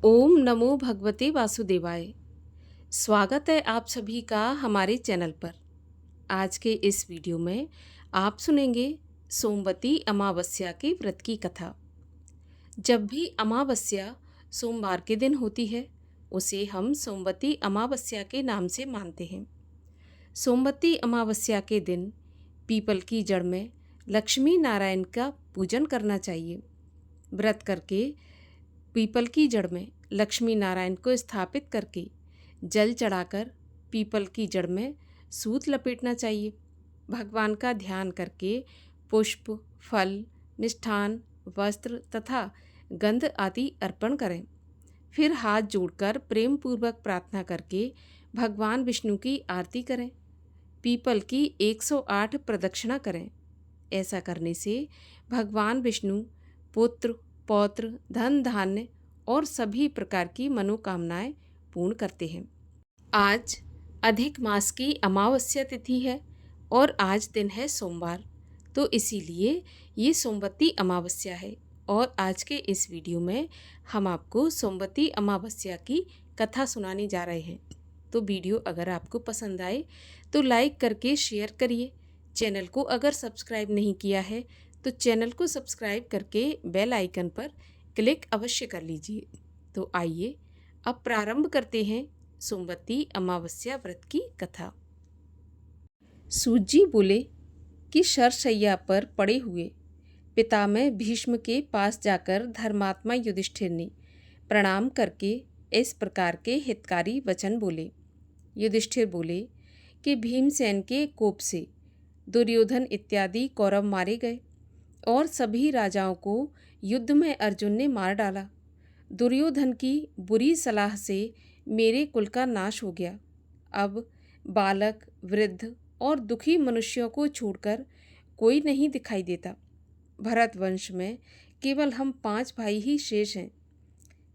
ओम नमो भगवते वासुदेवाय। स्वागत है आप सभी का हमारे चैनल पर। आज के इस वीडियो में आप सुनेंगे सोमवती अमावस्या के व्रत की कथा। जब भी अमावस्या सोमवार के दिन होती है उसे हम सोमवती अमावस्या के नाम से मानते हैं। सोमवती अमावस्या के दिन पीपल की जड़ में लक्ष्मी नारायण का पूजन करना चाहिए। व्रत करके पीपल की जड़ में लक्ष्मी नारायण को स्थापित करके जल चढ़ाकर पीपल की जड़ में सूत लपेटना चाहिए। भगवान का ध्यान करके पुष्प, फल, मिष्ठान, वस्त्र तथा गंध आदि अर्पण करें। फिर हाथ जोड़कर प्रेम पूर्वक प्रार्थना करके भगवान विष्णु की आरती करें। पीपल की 108 प्रदक्षिणा करें। ऐसा करने से भगवान विष्णु पुत्र, पौत्र, धन धान्य और सभी प्रकार की मनोकामनाएं पूर्ण करते हैं। आज अधिक मास की अमावस्या तिथि है और आज दिन है सोमवार, तो इसीलिए ये सोमवती अमावस्या है। और आज के इस वीडियो में हम आपको सोमवती अमावस्या की कथा सुनाने जा रहे हैं। तो वीडियो अगर आपको पसंद आए तो लाइक करके शेयर करिए। चैनल को अगर सब्सक्राइब नहीं किया है तो चैनल को सब्सक्राइब करके बेल आइकन पर क्लिक अवश्य कर लीजिए। तो आइए अब प्रारंभ करते हैं सोमवती अमावस्या व्रत की कथा। सूत जी बोले कि शरशैया पर पड़े हुए पितामह भीष्म के पास जाकर धर्मात्मा युधिष्ठिर ने प्रणाम करके इस प्रकार के हितकारी वचन बोले। युधिष्ठिर बोले कि भीमसेन के कोप से दुर्योधन इत्यादि कौरव मारे गए और सभी राजाओं को युद्ध में अर्जुन ने मार डाला। दुर्योधन की बुरी सलाह से मेरे कुल का नाश हो गया। अब बालक, वृद्ध और दुखी मनुष्यों को छोड़कर कोई नहीं दिखाई देता। भरत वंश में केवल हम 5 भाई ही शेष हैं।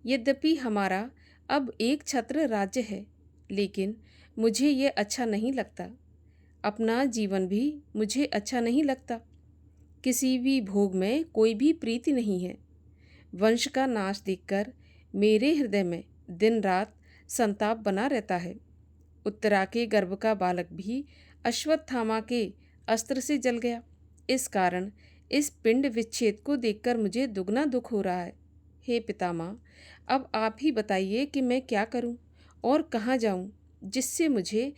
यद्यपि हमारा अब एक छत्र राज्य है, लेकिन मुझे ये अच्छा नहीं लगता। अपना जीवन भी मुझे अच्छा नहीं लगता। किसी भी भोग में कोई भी प्रीति नहीं है। वंश का नाश देखकर मेरे हृदय में दिन रात संताप बना रहता है। उत्तरा के गर्भ का बालक भी अश्वत्थामा के अस्त्र से जल गया। इस कारण इस पिंड विच्छेद को देखकर मुझे दुगना दुख हो रहा है। हे पितामह, अब आप ही बताइए कि मैं क्या करूं और कहाँ जाऊं, जिससे मुझे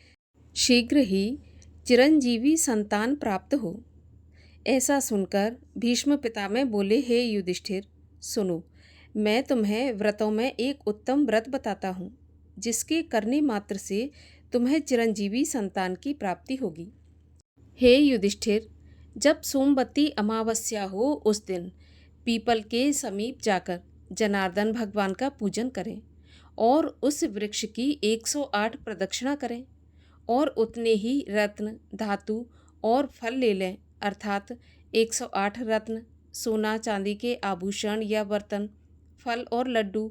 शीघ्र ही चिरंजीवी संतान प्राप्त हो। ऐसा सुनकर भीष्म पितामह बोले, हे युधिष्ठिर, सुनो, मैं तुम्हें व्रतों में एक उत्तम व्रत बताता हूँ, जिसके करने मात्र से तुम्हें चिरंजीवी संतान की प्राप्ति होगी। हे युधिष्ठिर, जब सोमवती अमावस्या हो उस दिन पीपल के समीप जाकर जनार्दन भगवान का पूजन करें और उस वृक्ष की 108 प्रदक्षिणा करें और उतने ही रत्न, धातु और फल ले लें, अर्थात 108 रत्न, सोना चांदी के आभूषण या बर्तन, फल और लड्डू,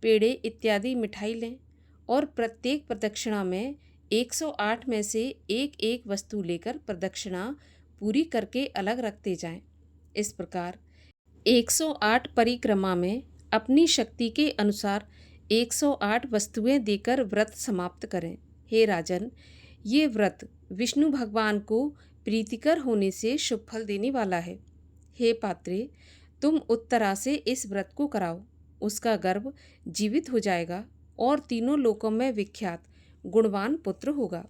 पेड़े इत्यादि मिठाई लें और प्रत्येक प्रदक्षिणा में 108 में से एक एक वस्तु लेकर प्रदक्षिणा पूरी करके अलग रखते जाएं। इस प्रकार 108 परिक्रमा में अपनी शक्ति के अनुसार 108 वस्तुएं देकर व्रत समाप्त करें। हे राजन, ये व्रत विष्णु भगवान को प्रीतिकर होने से शुभ फल देने वाला है। हे पात्रे, तुम उत्तरा से इस व्रत को कराओ। उसका गर्भ जीवित हो जाएगा और तीनों लोकों में विख्यात गुणवान पुत्र होगा।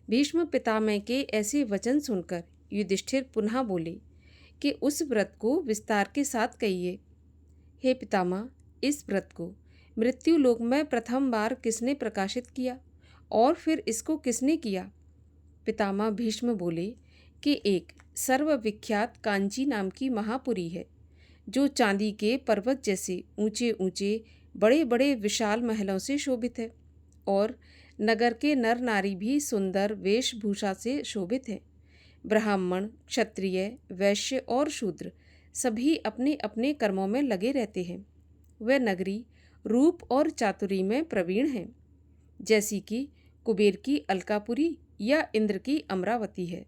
भीष्म पितामह के ऐसे वचन सुनकर युधिष्ठिर पुनः बोले कि उस व्रत को विस्तार के साथ कहिए। हे पितामह, इस व्रत को मृत्यु लोक में प्रथम बार किसने प्रकाशित किया और फिर इसको किसने किया? पितामह भीष्म बोले कि एक सर्वविख्यात कांची नाम की महापुरी है, जो चांदी के पर्वत जैसे ऊंचे ऊंचे बड़े बड़े विशाल महलों से शोभित है और नगर के नर नारी भी सुंदर वेशभूषा से शोभित है। ब्राह्मण, क्षत्रिय, वैश्य और शूद्र सभी अपने अपने कर्मों में लगे रहते हैं। वह नगरी रूप और चातुरी में प्रवीण है, जैसी कि कुबेर की अलकापुरी या इंद्र की अमरावती है।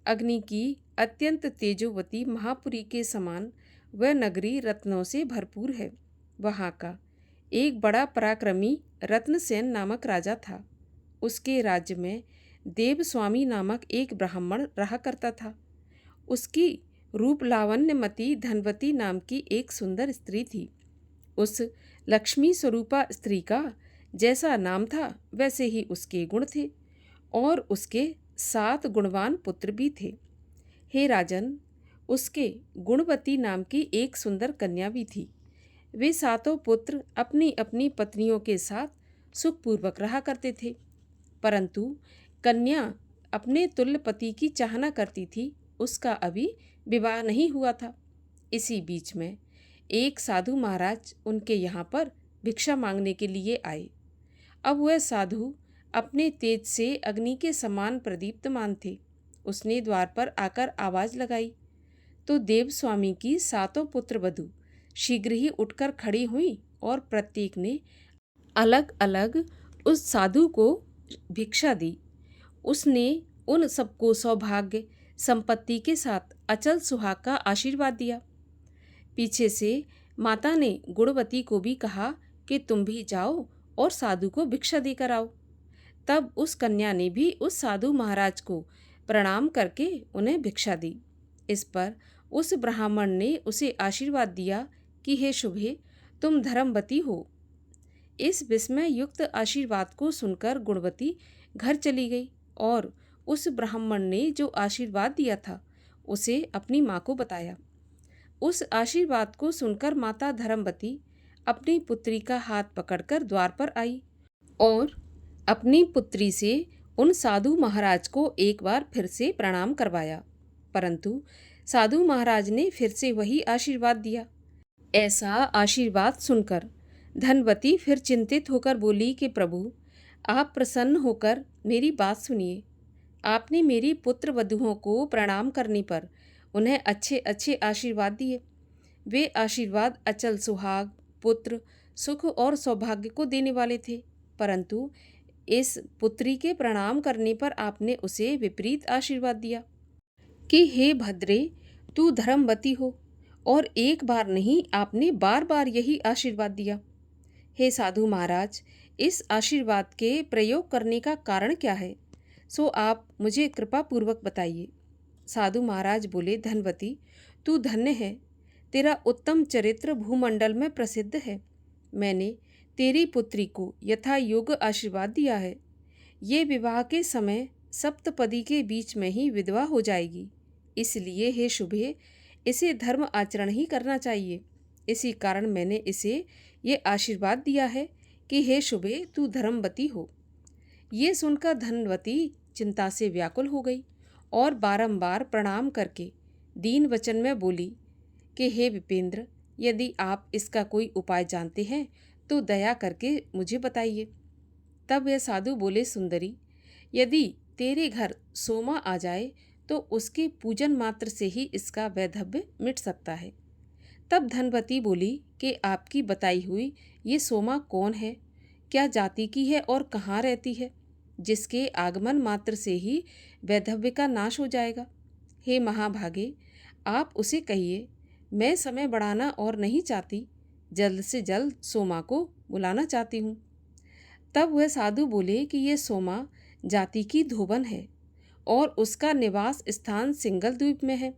अग्नि की अत्यंत तेजोवती महापुरी के समान वह नगरी रत्नों से भरपूर है। वहाँ का एक बड़ा पराक्रमी रत्नसेन नामक राजा था। उसके राज्य में देवस्वामी नामक एक ब्राह्मण रहा करता था। उसकी रूप लावण्यमती धनवती नाम की एक सुंदर स्त्री थी। उस लक्ष्मी स्वरूपा स्त्री का जैसा नाम था वैसे ही उसके गुण थे और उसके 7 गुणवान पुत्र भी थे। हे राजन, उसके गुणवती नाम की एक सुंदर कन्या भी थी। वे 7 पुत्र अपनी अपनी पत्नियों के साथ सुखपूर्वक रहा करते थे, परंतु कन्या अपने तुल्य पति की चाहना करती थी। उसका अभी विवाह नहीं हुआ था। इसी बीच में एक साधु महाराज उनके यहाँ पर भिक्षा मांगने के लिए आए। अब वह साधु अपने तेज से अग्नि के समान प्रदीप्तमान थे। उसने द्वार पर आकर आवाज लगाई तो देवस्वामी की 7 पुत्र वधू शीघ्र ही उठकर खड़ी हुई और प्रत्येक ने अलग अलग उस साधु को भिक्षा दी। उसने उन सबको सौभाग्य संपत्ति के साथ अचल सुहाग का आशीर्वाद दिया। पीछे से माता ने गुणवती को भी कहा कि तुम भी जाओ और साधु को भिक्षा देकर आओ। तब उस कन्या ने भी उस साधु महाराज को प्रणाम करके उन्हें भिक्षा दी। इस पर उस ब्राह्मण ने उसे आशीर्वाद दिया कि हे शुभे, तुम धर्मवती हो। इस विस्मय युक्त आशीर्वाद को सुनकर गुणवती घर चली गई और उस ब्राह्मण ने जो आशीर्वाद दिया था उसे अपनी माँ को बताया। उस आशीर्वाद को सुनकर माता धर्मवती अपनी पुत्री का हाथ पकड़कर द्वार पर आई और अपनी पुत्री से उन साधु महाराज को एक बार फिर से प्रणाम करवाया, परंतु साधु महाराज ने फिर से वही आशीर्वाद दिया। ऐसा आशीर्वाद सुनकर धनवती फिर चिंतित होकर बोली कि प्रभु, आप प्रसन्न होकर मेरी बात सुनिए। आपने मेरी पुत्र वधुओं को प्रणाम करने पर उन्हें अच्छे अच्छे आशीर्वाद दिए। वे आशीर्वाद अचल सुहाग, पुत्र, सुख और सौभाग्य को देने वाले थे, परंतु इस पुत्री के प्रणाम करने पर आपने उसे विपरीत आशीर्वाद दिया कि हे भद्रे, तू धर्मवती हो। और एक बार नहीं, आपने बार बार यही आशीर्वाद दिया। हे साधु महाराज, इस आशीर्वाद के प्रयोग करने का कारण क्या है, सो आप मुझे कृपा पूर्वक बताइए। साधु महाराज बोले, धनवती, तू धन्य है। तेरा उत्तम चरित्र भूमंडल में प्रसिद्ध है। मैंने तेरी पुत्री को यथा योग्य आशीर्वाद दिया है। ये विवाह के समय सप्तपदी के बीच में ही विधवा हो जाएगी। इसलिए हे शुभे, इसे धर्म आचरण ही करना चाहिए। इसी कारण मैंने इसे ये आशीर्वाद दिया है कि हे शुभे, तू धर्मवती हो। ये सुनकर धनवती चिंता से व्याकुल हो गई और बारंबार प्रणाम करके दीन वचन में बोली कि हे विपेंद्र, यदि आप इसका कोई उपाय जानते हैं तो दया करके मुझे बताइए। तब वह साधु बोले, सुंदरी, यदि तेरे घर सोमा आ जाए तो उसके पूजन मात्र से ही इसका वैधव्य मिट सकता है। तब धनवती बोली कि आपकी बताई हुई ये सोमा कौन है, क्या जाति की है और कहाँ रहती है, जिसके आगमन मात्र से ही वैधव्य का नाश हो जाएगा। हे महाभागे, आप उसे कहिए, मैं समय बढ़ाना और नहीं चाहती, जल्द से जल्द सोमा को बुलाना चाहती हूँ। तब वह साधु बोले कि ये सोमा जाति की धोबन है और उसका निवास स्थान सिंगल द्वीप में है।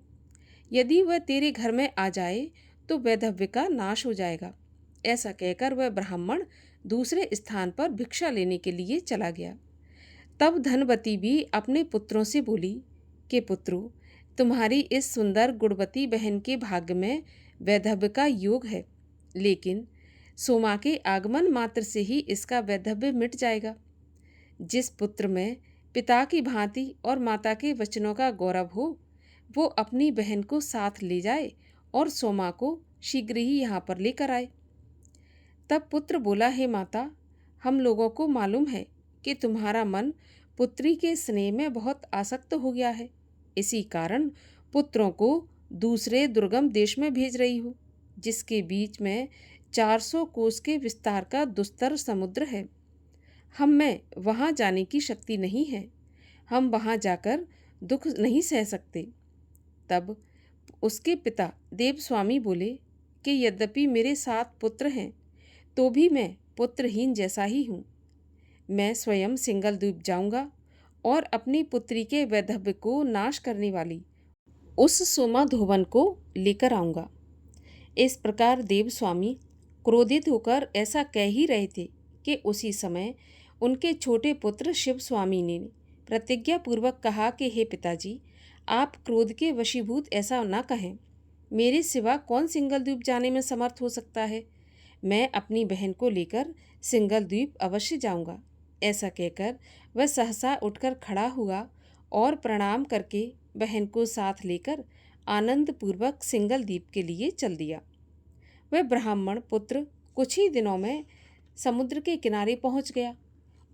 यदि वह तेरे घर में आ जाए तो वैधव्य का नाश हो जाएगा। ऐसा कहकर वह ब्राह्मण दूसरे स्थान पर भिक्षा लेने के लिए चला गया। तब धनवती भी अपने पुत्रों से बोली कि पुत्रों, तुम्हारी इस सुंदर गुणवती बहन के भाग्य में वैधव्य का योग है, लेकिन सोमा के आगमन मात्र से ही इसका वैधव्य मिट जाएगा। जिस पुत्र में पिता की भांति और माता के वचनों का गौरव हो, वो अपनी बहन को साथ ले जाए और सोमा को शीघ्र ही यहाँ पर लेकर आए। तब पुत्र बोला, हे माता, हम लोगों को मालूम है कि तुम्हारा मन पुत्री के स्नेह में बहुत आसक्त हो गया है। इसी कारण पुत्रों को दूसरे दुर्गम देश में भेज रही हूँ, जिसके बीच में 400 कोस के विस्तार का दुस्तर समुद्र है। हम में वहाँ जाने की शक्ति नहीं है। हम वहाँ जाकर दुख नहीं सह सकते। तब उसके पिता देवस्वामी बोले कि यद्यपि मेरे 7 पुत्र हैं, तो भी मैं पुत्रहीन जैसा ही हूँ। मैं स्वयं सिंगल द्वीप जाऊंगा और अपनी पुत्री के वैधव्य को नाश करने वाली उस सोमाधोवन को लेकर आऊंगा। इस प्रकार देवस्वामी क्रोधित होकर ऐसा कह ही रहे थे कि उसी समय उनके छोटे पुत्र शिव स्वामी ने प्रतिज्ञा पूर्वक कहा कि हे पिताजी, आप क्रोध के वशीभूत ऐसा न कहें। मेरे सिवा कौन सिंगल द्वीप जाने में समर्थ हो सकता है। मैं अपनी बहन को लेकर सिंगल द्वीप अवश्य जाऊंगा। ऐसा कहकर वह सहसा उठकर खड़ा हुआ और प्रणाम करके बहन को साथ लेकर आनंद पूर्वक सिंगल द्वीप के लिए चल दिया। वह ब्राह्मण पुत्र कुछ ही दिनों में समुद्र के किनारे पहुंच गया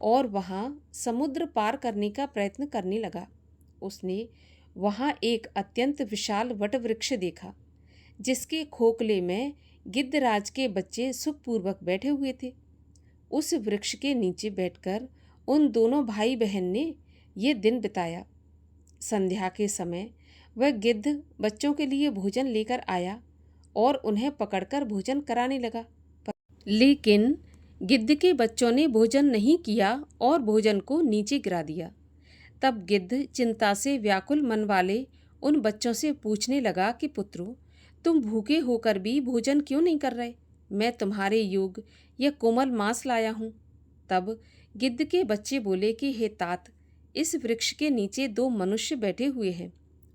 और वहां समुद्र पार करने का प्रयत्न करने लगा। उसने वहां एक अत्यंत विशाल वटवृक्ष देखा, जिसके खोखले में गिद्धराज के बच्चे सुखपूर्वक बैठे हुए थे। उस वृक्ष के नीचे बैठकर उन दोनों भाई बहन ने ये दिन बिताया। संध्या के समय वह गिद्ध बच्चों के लिए भोजन लेकर आया और उन्हें पकड़कर भोजन कराने लगा, लेकिन गिद्ध के बच्चों ने भोजन नहीं किया और भोजन को नीचे गिरा दिया। तब गिद्ध चिंता से व्याकुल मन वाले उन बच्चों से पूछने लगा कि पुत्रों, तुम भूखे होकर भी भोजन क्यों नहीं कर रहे? मैं तुम्हारे योग्य यह कोमल मांस लाया हूँ। तब गिद्ध के बच्चे बोले कि हे तात, इस वृक्ष के नीचे दो मनुष्य बैठे हुए हैं,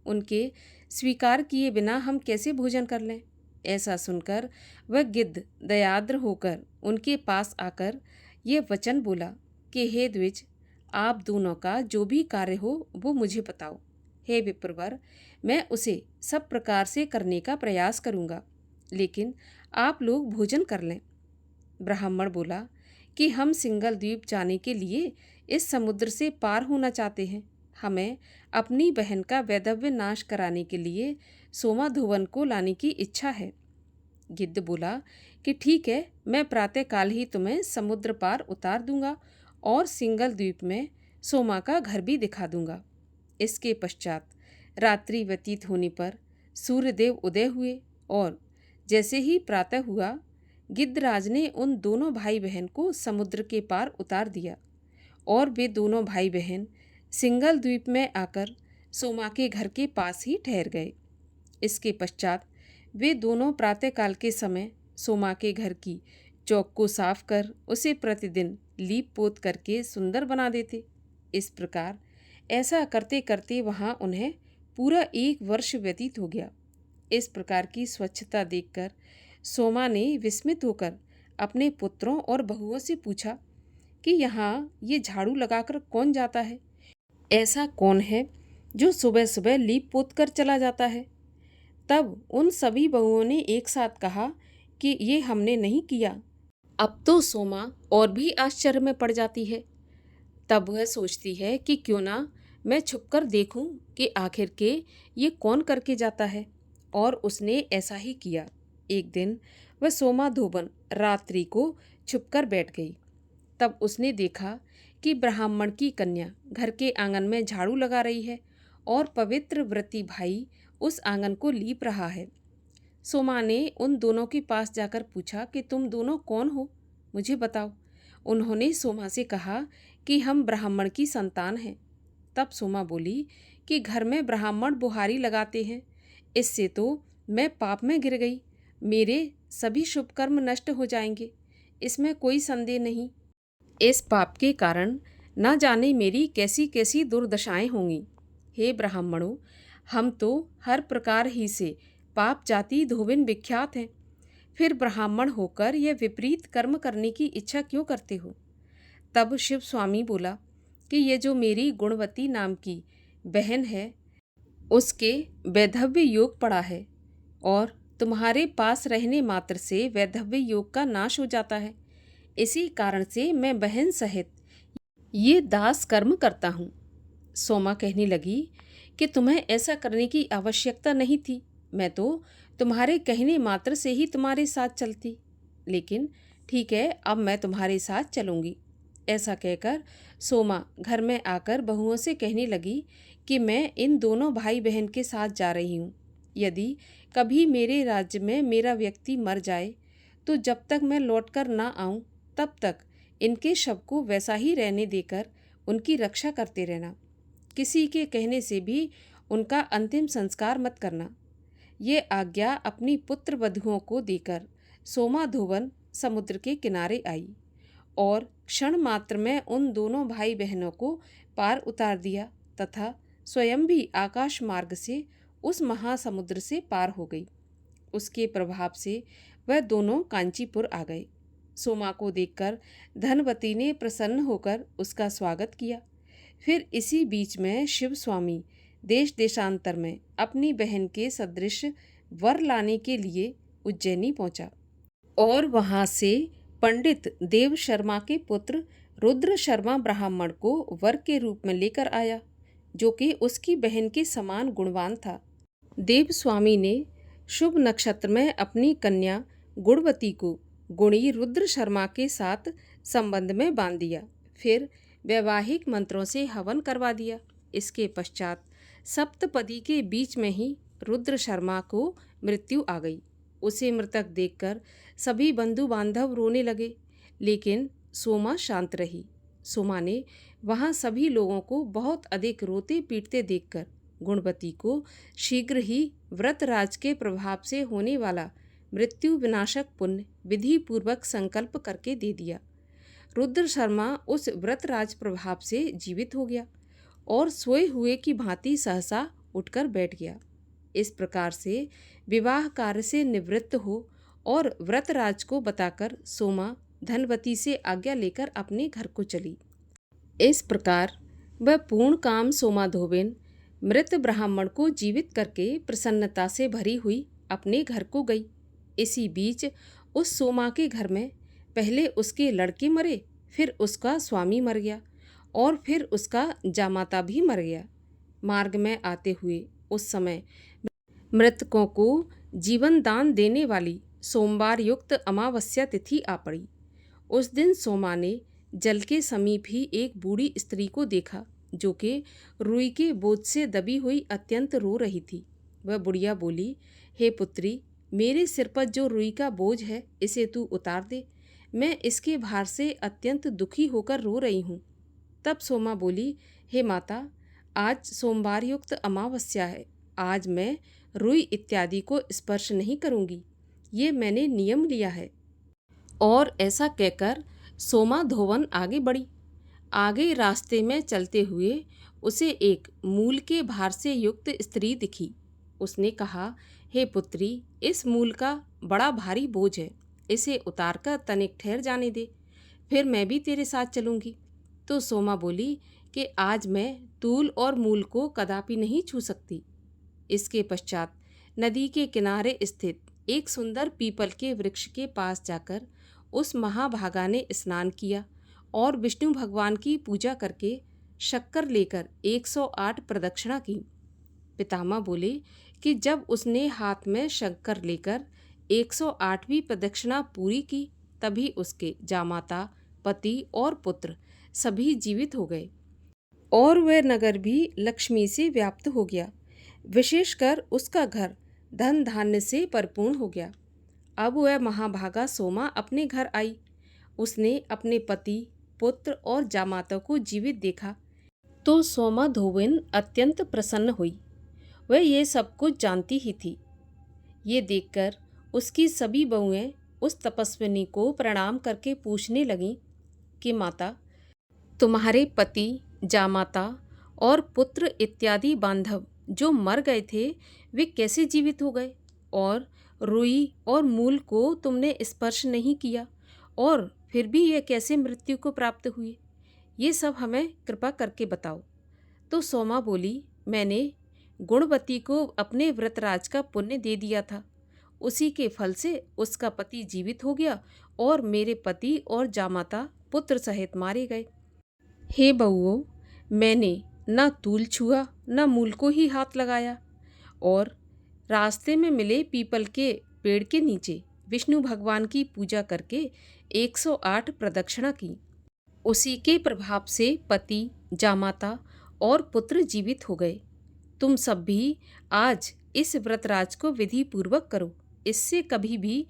उनके स्वीकार किए बिना हम कैसे भोजन कर लें? ऐसा सुनकर वह गिद्ध दयाद्र होकर उनके पास आकर ये वचन बोला कि हे द्विज, आप दोनों का जो भी कार्य हो वो मुझे बताओ। हे विप्रवर, मैं उसे सब प्रकार से करने का प्रयास करूँगा, लेकिन आप लोग भोजन कर लें। ब्राह्मण बोला कि हम सिंगल द्वीप जाने के लिए इस समुद्र से पार होना चाहते हैं। हमें अपनी बहन का वैधव्य नाश कराने के लिए सोमाधोवन को लाने की इच्छा है। गिद्ध बोला कि ठीक है, मैं प्रातःकाल ही तुम्हें समुद्र पार उतार दूंगा और सिंगल द्वीप में सोमा का घर भी दिखा दूंगा। इसके पश्चात रात्रि व्यतीत होने पर सूर्यदेव उदय हुए और जैसे ही प्रातः हुआ, गिद्धराज ने उन दोनों भाई बहन को समुद्र के पार उतार दिया और वे दोनों भाई बहन सिंगल द्वीप में आकर सोमा के घर के पास ही ठहर गए। इसके पश्चात वे दोनों प्रातःकाल के समय सोमा के घर की चौक को साफ कर उसे प्रतिदिन लीप पोत करके सुंदर बना देते। इस प्रकार ऐसा करते करते वहाँ उन्हें पूरा 1 वर्ष व्यतीत हो गया। इस प्रकार की स्वच्छता देखकर सोमा ने विस्मित होकर अपने पुत्रों और बहुओं से पूछा कि यहाँ ये झाड़ू लगाकर कौन जाता है? ऐसा कौन है जो सुबह सुबह लीप पोत कर चला जाता है? तब उन सभी बहुओं ने एक साथ कहा कि ये हमने नहीं किया। अब तो सोमा और भी आश्चर्य में पड़ जाती है। तब वह सोचती है कि क्यों ना मैं छुपकर देखूं कि आखिर के ये कौन करके जाता है, और उसने ऐसा ही किया। एक दिन वह सोमाधोवन रात्रि को छुपकर बैठ गई। तब उसने देखा कि ब्राह्मण की कन्या घर के आंगन में झाड़ू लगा रही है और पवित्र व्रती भाई उस आंगन को लीप रहा है। सोमा ने उन दोनों के पास जाकर पूछा कि तुम दोनों कौन हो, मुझे बताओ। उन्होंने सोमा से कहा कि हम ब्राह्मण की संतान हैं। तब सोमा बोली कि घर में ब्राह्मण बुहारी लगाते हैं, इससे तो मैं पाप में गिर गई। मेरे सभी शुभ कर्म नष्ट हो जाएंगे, इसमें कोई संदेह नहीं। इस पाप के कारण न जाने मेरी कैसी कैसी दुर्दशाएं होंगी। हे ब्राह्मणों, हम तो हर प्रकार ही से पाप जाति धोबिन विख्यात हैं, फिर ब्राह्मण होकर यह विपरीत कर्म करने की इच्छा क्यों करते हो? तब शिव स्वामी बोला कि ये जो मेरी गुणवती नाम की बहन है, उसके वैधव्य योग पड़ा है और तुम्हारे पास रहने मात्र से वैधव्य योग का नाश हो जाता है। इसी कारण से मैं बहन सहित ये दास कर्म करता हूँ। सोमा कहने लगी कि तुम्हें ऐसा करने की आवश्यकता नहीं थी, मैं तो तुम्हारे कहने मात्र से ही तुम्हारे साथ चलती। लेकिन ठीक है, अब मैं तुम्हारे साथ चलूँगी। ऐसा कहकर सोमा घर में आकर बहुओं से कहने लगी कि मैं इन दोनों भाई बहन के साथ जा रही हूँ। यदि कभी मेरे राज्य में मेरा व्यक्ति मर जाए तो जब तक मैं लौटकर ना आऊं तब तक इनके शव को वैसा ही रहने देकर उनकी रक्षा करते रहना। किसी के कहने से भी उनका अंतिम संस्कार मत करना। ये आज्ञा अपनी पुत्र वधुओं को देकर सोमाधोवन समुद्र के किनारे आई और क्षण मात्र में उन दोनों भाई बहनों को पार उतार दिया तथा स्वयं भी आकाश मार्ग से उस महासमुद्र से पार हो गई। उसके प्रभाव से वह दोनों कांचीपुर आ गए। सोमा को देखकर धनवती ने प्रसन्न होकर उसका स्वागत किया। फिर इसी बीच में शिव स्वामी देश देशांतर में अपनी बहन के सदृश वर लाने के लिए उज्जैनी पहुंचा और वहां से पंडित देव शर्मा के पुत्र रुद्र शर्मा ब्राह्मण को वर के रूप में लेकर आया, जो कि उसकी बहन के समान गुणवान था। देव स्वामी ने शुभ नक्षत्र में अपनी कन्या गुणवती को गुणी रुद्र शर्मा के साथ संबंध में बांध दिया। फिर वैवाहिक मंत्रों से हवन करवा दिया। इसके पश्चात सप्तपदी के बीच में ही रुद्र शर्मा को मृत्यु आ गई। उसे मृतक देखकर सभी बंधु बांधव रोने लगे, लेकिन सोमा शांत रही। सोमा ने वहाँ सभी लोगों को बहुत अधिक रोते पीटते देखकर गुणवती को शीघ्र ही व्रतराज के प्रभाव से होने वाला मृत्यु विनाशक पुण्य विधि पूर्वक संकल्प करके दे दिया। रुद्र शर्मा उस व्रतराज प्रभाव से जीवित हो गया और सोए हुए की भांति सहसा उठकर बैठ गया। इस प्रकार से विवाह कार्य से निवृत्त हो और व्रतराज को बताकर सोमा धनवती से आज्ञा लेकर अपने घर को चली। इस प्रकार वह पूर्ण काम सोमाधोबेन मृत ब्राह्मण को जीवित करके प्रसन्नता से भरी हुई अपने घर को गई। इसी बीच उस सोमा के घर में पहले उसके लड़के मरे, फिर उसका स्वामी मर गया और फिर उसका जामाता भी मर गया। मार्ग में आते हुए उस समय मृतकों को जीवन दान देने वाली सोमवार युक्त अमावस्या तिथि आ पड़ी। उस दिन सोमा ने जल के समीप ही एक बूढ़ी स्त्री को देखा, जो कि रुई के बोझ से दबी हुई अत्यंत रो रही थी। वह बुढ़िया बोली, हे पुत्री, मेरे सिर पर जो रुई का बोझ है इसे तू उतार दे, मैं इसके भार से अत्यंत दुखी होकर रो रही हूँ। तब सोमा बोली, हे माता, आज सोमवार युक्त अमावस्या है, आज मैं रुई इत्यादि को स्पर्श नहीं करूँगी, ये मैंने नियम लिया है। और ऐसा कहकर सोमा धोवन आगे बढ़ी। आगे रास्ते में चलते हुए उसे एक मूल के भार से युक्त स्त्री दिखी। उसने कहा, हे पुत्री, इस मूल का बड़ा भारी बोझ है, इसे उतारकर तनिक ठहर जाने दे, फिर मैं भी तेरे साथ चलूँगी। तो सोमा बोली कि आज मैं तूल और मूल को कदापि नहीं छू सकती। इसके पश्चात नदी के किनारे स्थित एक सुंदर पीपल के वृक्ष के पास जाकर उस महाभागा ने स्नान किया और विष्णु भगवान की पूजा करके शक्कर लेकर 108 प्रदक्षिणा की। पितामह बोले कि जब उसने हाथ में शक्कर लेकर 108वीं प्रदक्षिणा पूरी की, तभी उसके जामाता, पति और पुत्र सभी जीवित हो गए और वह नगर भी लक्ष्मी से व्याप्त हो गया। विशेषकर उसका घर धन धान्य से परिपूर्ण हो गया। अब वह महाभागा सोमा अपने घर आई। उसने अपने पति, पुत्र और जामाता को जीवित देखा तो सोमा धोबिन अत्यंत प्रसन्न हुई। वह ये सब कुछ जानती ही थी। ये देखकर उसकी सभी बहुएं उस तपस्विनी को प्रणाम करके पूछने लगीं कि माता, तुम्हारे पति, जामाता और पुत्र इत्यादि बांधव जो मर गए थे, वे कैसे जीवित हो गए? और रुई और मूल को तुमने स्पर्श नहीं किया और फिर भी ये कैसे मृत्यु को प्राप्त हुए? ये सब हमें कृपा करके बताओ। तो सोमा बोली, मैंने गुणवती को अपने व्रतराज का पुण्य दे दिया था, उसी के फल से उसका पति जीवित हो गया और मेरे पति और जामाता पुत्र सहित मारे गए। हे बहुओं, मैंने न तूल छुआ न मूल को ही हाथ लगाया और रास्ते में मिले पीपल के पेड़ के नीचे विष्णु भगवान की पूजा करके 108 प्रदक्षिणा की। उसी के प्रभाव से पति, जामाता और पुत्र जीवित हो गए। तुम सब भी आज इस व्रतराज को विधि पूर्वक करो, इससे कभी भी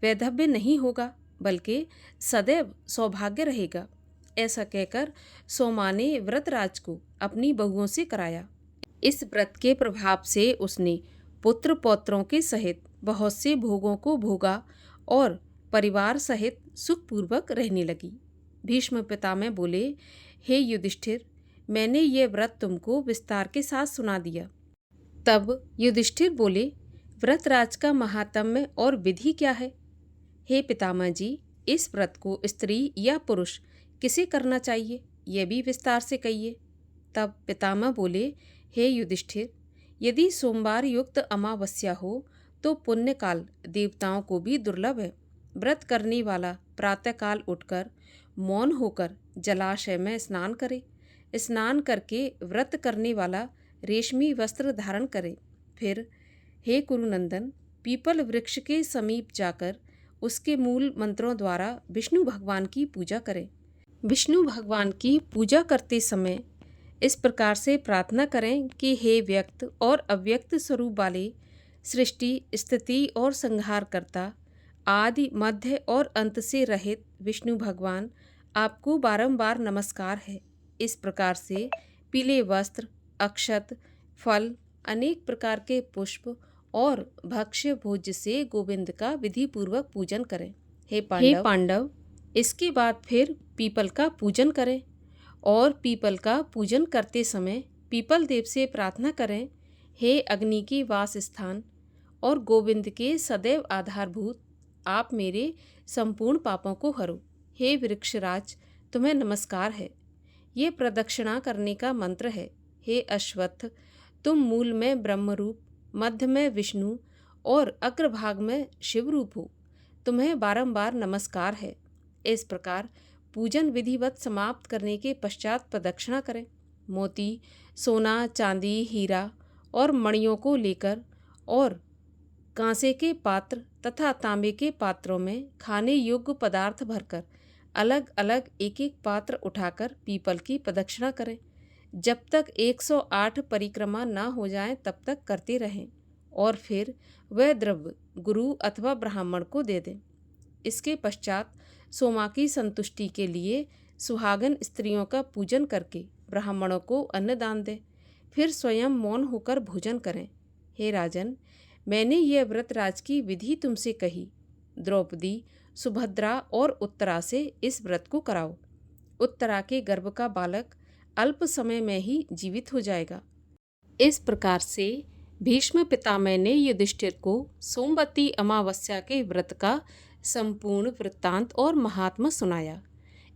वैधव्य नहीं होगा, बल्कि सदैव सौभाग्य रहेगा। ऐसा कहकर सोमा ने व्रतराज को अपनी बहुओं से कराया। इस व्रत के प्रभाव से उसने पुत्र पौत्रों के सहित बहुत से भोगों को भोगा और परिवार सहित सुखपूर्वक रहने लगी। भीष्म पितामह बोले, हे युधिष्ठिर, मैंने ये व्रत तुमको विस्तार के साथ सुना दिया। तब युधिष्ठिर बोले, व्रतराज का महात्म्य और विधि क्या है? हे पितामह जी, इस व्रत को स्त्री या पुरुष किसे करना चाहिए, यह भी विस्तार से कहिए। तब पितामह बोले, हे युधिष्ठिर, यदि सोमवार युक्त अमावस्या हो तो पुण्यकाल देवताओं को भी दुर्लभ है। व्रत करने वाला प्रातःकाल उठकर मौन होकर जलाशय में स्नान करे। स्नान करके व्रत करने वाला रेशमी वस्त्र धारण करे। फिर हे कुरुनंदन, पीपल वृक्ष के समीप जाकर उसके मूल मंत्रों द्वारा विष्णु भगवान की पूजा करें। विष्णु भगवान की पूजा करते समय इस प्रकार से प्रार्थना करें कि हे व्यक्त और अव्यक्त स्वरूप वाले सृष्टि, स्थिति और संहार करता, आदि, मध्य और अंत से रहित विष्णु भगवान, आपको बारंबार नमस्कार है। इस प्रकार से पीले वस्त्र, अक्षत, फल, अनेक प्रकार के पुष्प और भक्ष्य भोज्य से गोविंद का विधि पूर्वक पूजन करें। हे पांडव, इसके बाद फिर पीपल का पूजन करें और पीपल का पूजन करते समय पीपल देव से प्रार्थना करें, हे अग्नि की वास स्थान और गोविंद के सदैव आधारभूत, आप मेरे संपूर्ण पापों को हरो। हे वृक्षराज, तुम्हें नमस्कार है। ये प्रदक्षिणा करने का मंत्र है। हे अश्वत्थ, तुम मूल में ब्रह्मरूप, मध्य में विष्णु और अग्रभाग में शिवरूप हो। तुम्हें बारंबार नमस्कार है। इस प्रकार पूजन विधिवत समाप्त करने के पश्चात प्रदक्षिणा करें। मोती, सोना, चांदी, हीरा और मणियों को लेकर और कांसे के पात्र तथा तांबे के पात्रों में खाने योग्य पदार्थ भरकर अलग अलग एक एक पात्र उठाकर पीपल की प्रदक्षिणा करें। जब तक 108 परिक्रमा न हो जाएं तब तक करते रहें और फिर वह द्रव्य गुरु अथवा ब्राह्मण को दे दें। इसके पश्चात सोमा की संतुष्टि के लिए सुहागन स्त्रियों का पूजन करके ब्राह्मणों को अन्न दान दें। फिर स्वयं मौन होकर भोजन करें। हे राजन, मैंने यह व्रतराज की विधि तुमसे कही। द्रौपदी, सुभद्रा और उत्तरा से इस व्रत को कराओ। उत्तरा के गर्भ का बालक अल्प समय में ही जीवित हो जाएगा। इस प्रकार से भीष्म पितामह ने युधिष्ठिर को सोमवती अमावस्या के व्रत का संपूर्ण वृत्तांत और महात्म्य सुनाया।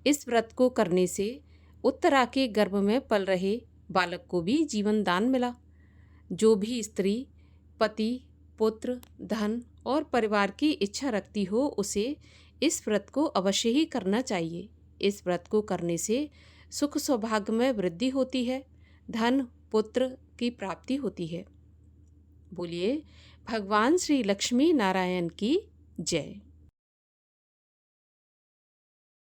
इस व्रत को करने से उत्तरा के गर्भ में पल रहे बालक को भी जीवन दान मिला। जो भी स्त्री पति, पुत्र, धन और परिवार की इच्छा रखती हो उसे इस व्रत को अवश्य ही करना चाहिए। इस व्रत को करने से सुख सौभाग्य में वृद्धि होती है, धन पुत्र की प्राप्ति होती है। बोलिए भगवान श्री लक्ष्मी नारायण की जय।